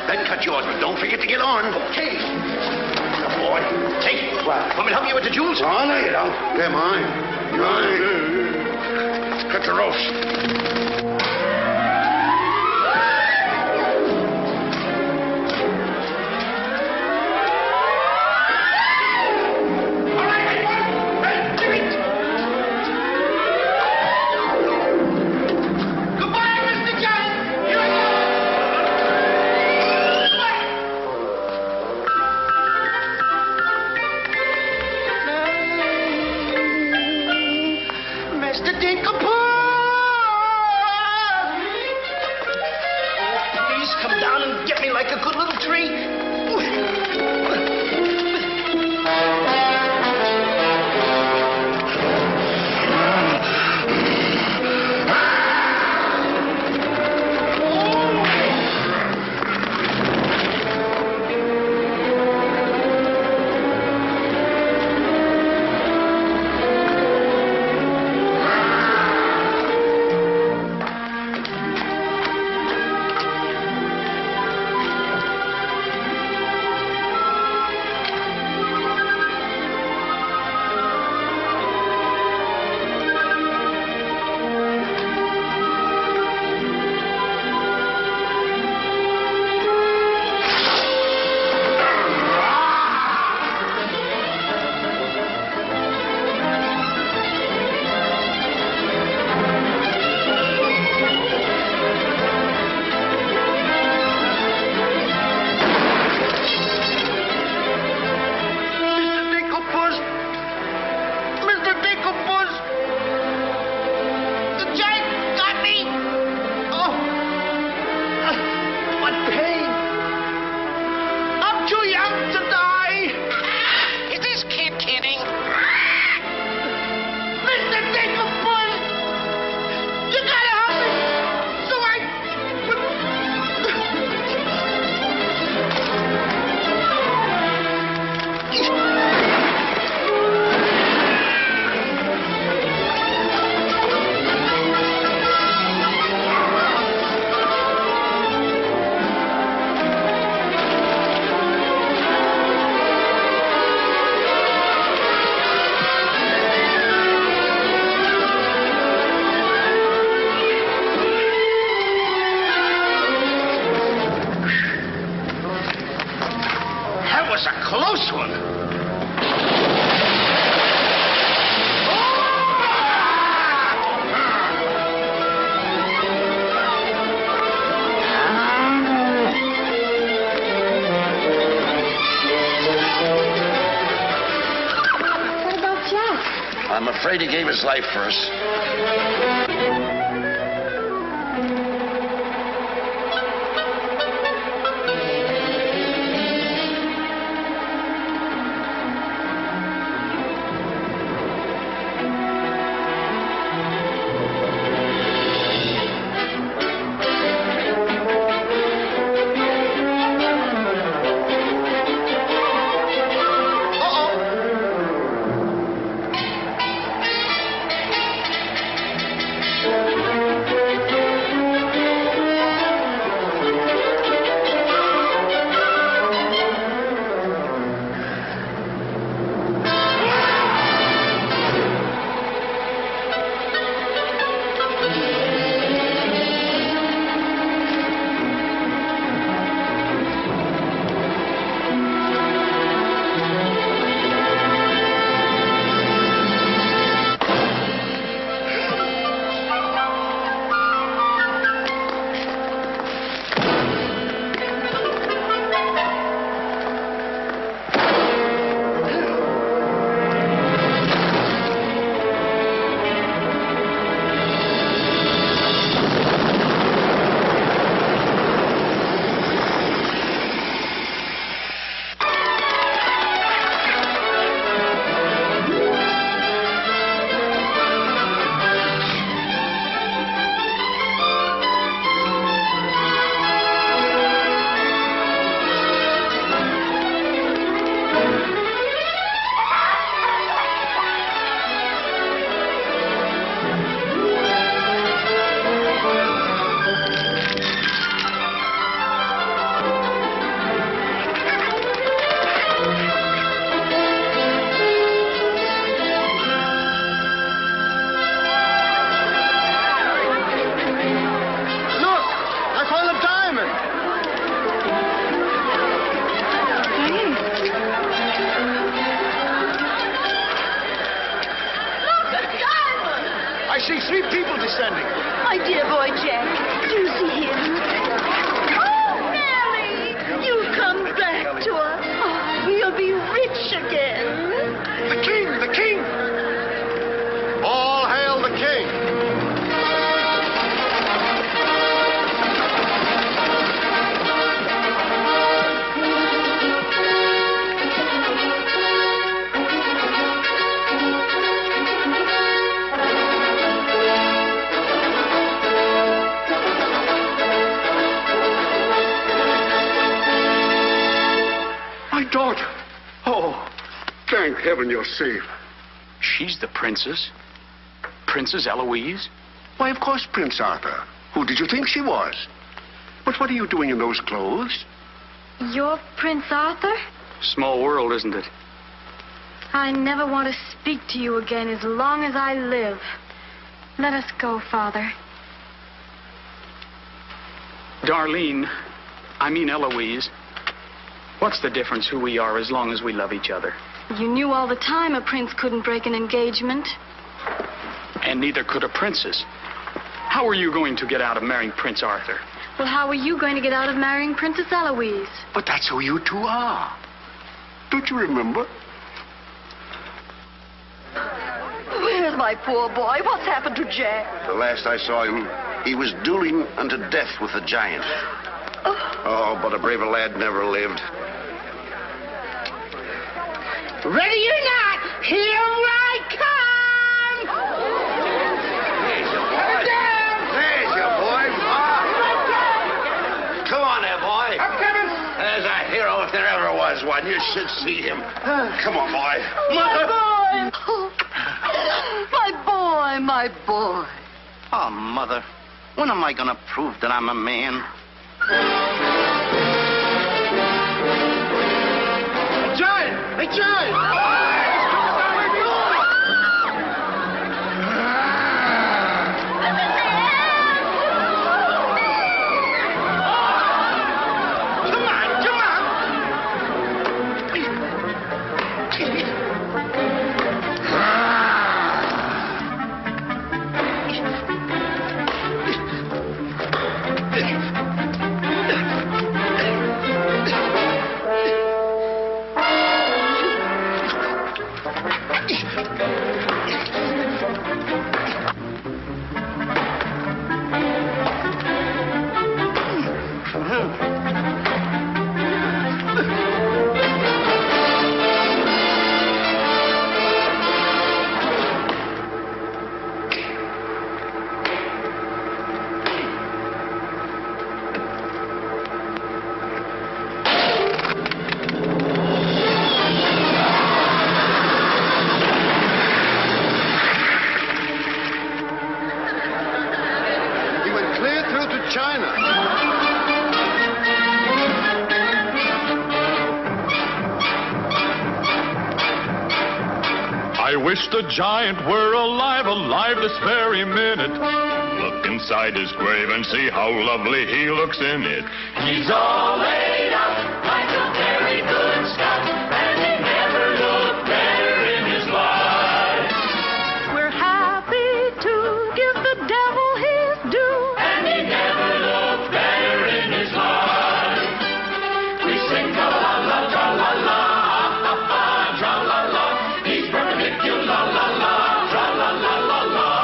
Then cut yours, but don't forget to get on. Okay. Good boy. Hey, want me to help you with the jewels? Oh, no, you don't. They're mine. Mine. Cut the ropes. like a good little treat. I'm afraid he gave his life for us. daughter. Oh, thank heaven you're safe. She's the princess? Princess Eloise? Why, of course, Prince Arthur. Who did you think she was? But what are you doing in those clothes? You're Prince Arthur? Small world, isn't it? I never want to speak to you again as long as I live. Let us go, Father. Darlene, I mean Eloise. What's the difference who we are as long as we love each other? You knew all the time a prince couldn't break an engagement. And neither could a princess. How are you going to get out of marrying Prince Arthur? Well, how are you going to get out of marrying Princess Eloise? But that's who you two are. Don't you remember? Where's my poor boy? What's happened to Jack? The last I saw him, he was dueling unto death with a giant. Oh, but a braver lad never lived. Ready or not, here I come! There's your boy. There's your boy. Come on there, boy. I'm coming. There's a hero if there ever was one. You should see him. Come on, boy. My boy! My boy, my boy. Oh, Mother, when am I going to prove that I'm a man? Hey, John! I wish the giant were alive this very minute. Look inside his grave and see how lovely he looks in it. He's all laid out like a very good scout, and he never looked better in his life. We're happy to give the devil his due, and he never looked better in his life. We sing tra-la-la, tra-la-la, tra-la-la. He's perpendicular, la-la-la, tra-la-la-la-la.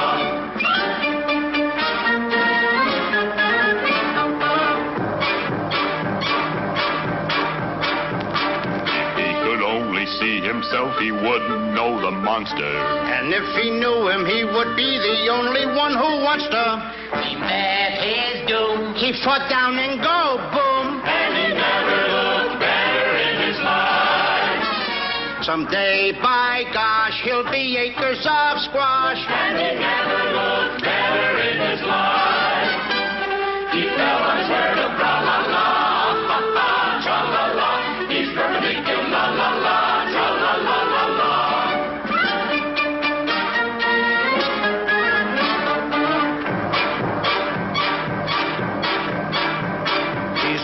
See himself, he wouldn't know the monster. And if he knew him, he would be the only one who wants to. He met his doom. He fought down and go boom. And he never looked better in his life. Someday, by gosh, he'll be acres of squash. And he never looked better in his life. He fell on his word of tra-la-la, tra-la-la. He's perpendicular, la-la-la.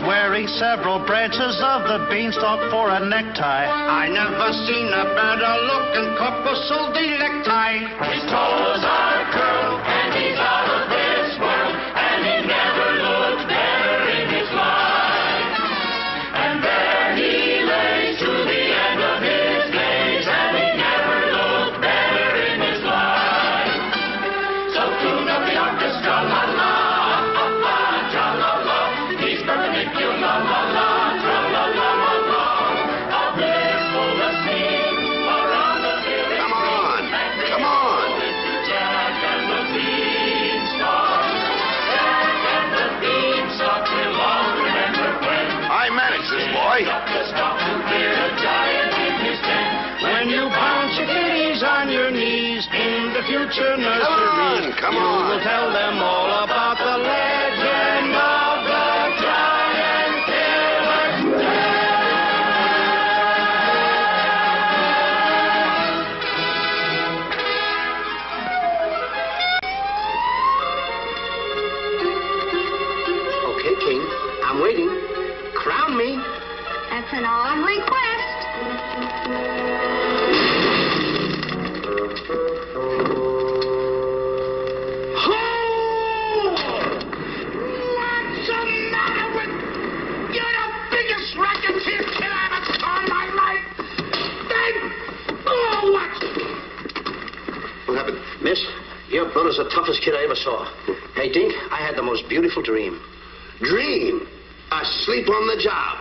Wearing several branches of the beanstalk for a necktie. I never seen a better looking couple so necktie. His toes are curled and he's out of this world, and he never looked better in his life. And there he lays to the end of his days, and he never looked better in his life. So tune up the orchestra, la la, tra-la-la. He's perpendicular, la la, tra-la-la-la-la. A blissful scene around the village. Come on. Mr. Jack Jesus, boy. When you bounce your kitties on your knees in the future nursery, come you on. will tell them all about the legend of the giant killer. Okay, King, I'm waiting. Crown me. That's an odd request. What's the matter with... You're the biggest racketeer kid I ever saw in my life. Oh, what? What happened? Miss, your brother's the toughest kid I ever saw. Hey, Dink, I had the most beautiful dream. Dream. Asleep on the job.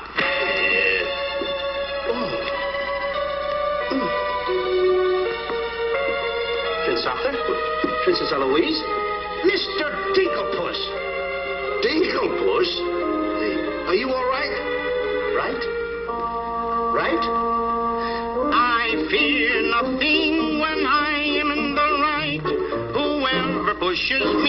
Prince Arthur? Princess Eloise? Mr. Dinklepuss! Dinklepuss? Hey, are you all right? Right? Right? I fear nothing when I am in the right. Whoever pushes me